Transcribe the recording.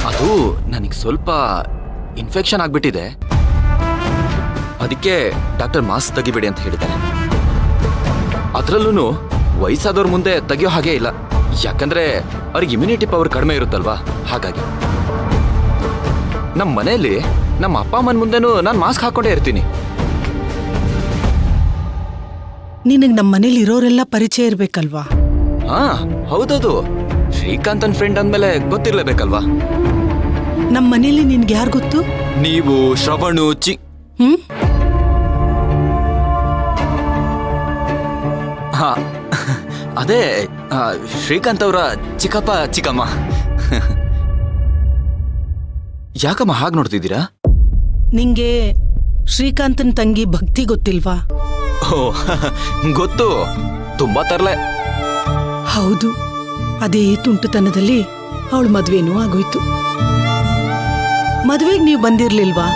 ಅದು ನನಗೆ ಸ್ವಲ್ಪ ಇನ್ಫೆಕ್ಷನ್ ಆಗ್ಬಿಟ್ಟಿದೆ, ಅದಕ್ಕೆ ಡಾಕ್ಟರ್ ಮಾಸ್ಕ್ ತೆಗಿಬೇಡಿ ಅಂತ ಹೇಳಿದ್ದಾರೆ. ಅದರಲ್ಲೂ ವಯಸ್ಸಾದವ್ರ ಮುಂದೆ ತೆಗಿಯೋ ಹಾಗೆ ಇಲ್ಲ, ಯಾಕಂದ್ರೆ ಅವ್ರಿಗೆ ಇಮ್ಯುನಿಟಿ ಪವರ್ ಕಡಿಮೆ ಇರುತ್ತಲ್ವಾ. ಹಾಗಾಗಿ ನಮ್ಮ ಮನೆಯಲ್ಲಿ ನಮ್ಮ ಅಪ್ಪ ಅಮ್ಮನ ಮುಂದೆನೂ ನಾನು ಮಾಸ್ಕ್ ಹಾಕೊಂಡೇ ಇರ್ತೀನಿ. ನಿನಗ್ ನಮ್ಮ ಮನೇಲಿ ಇರೋರೆಲ್ಲ ಪರಿಚಯ ಇರ್ಬೇಕಲ್ವಾ? ಹಾ ಹೌದದು, ಶ್ರೀಕಾಂತನ್ ಫ್ರೆಂಡ್ ಅಂದ್ಮೇಲೆ ಗೊತ್ತಿರ್ಲೇಬೇಕಲ್ವಾ. ನಮ್ಮ ಮನೇಲಿ ನಿನ್ಗೆ ಯಾರು ಗೊತ್ತು? ನೀವು, ಶ್ರವಣು, ಹಾ ಅದೇ ಶ್ರೀಕಾಂತ್ ಅವರ ಚಿಕ್ಕಪ್ಪ ಚಿಕ್ಕಮ್ಮ. ಯಾಕಮ್ಮ ಹಾಗೆ ನೋಡ್ತಿದ್ದೀರಾ? ನಿಂಗೆ ಶ್ರೀಕಾಂತನ್ ತಂಗಿ ಭಕ್ತಿ ಗೊತ್ತಿಲ್ವಾ? ಓ ಗೊತ್ತು, ತುಂಬಾ ತರ್ಲೆ. ಹೌದು, ಅದೇ ತುಂಟುತನದಲ್ಲಿ ಅವಳ ಮದ್ವೆನೂ ಆಗೋಯ್ತು. ಮದ್ವೆಗ್ ನೀವು ಬಂದಿರ್ಲಿಲ್ವಾ?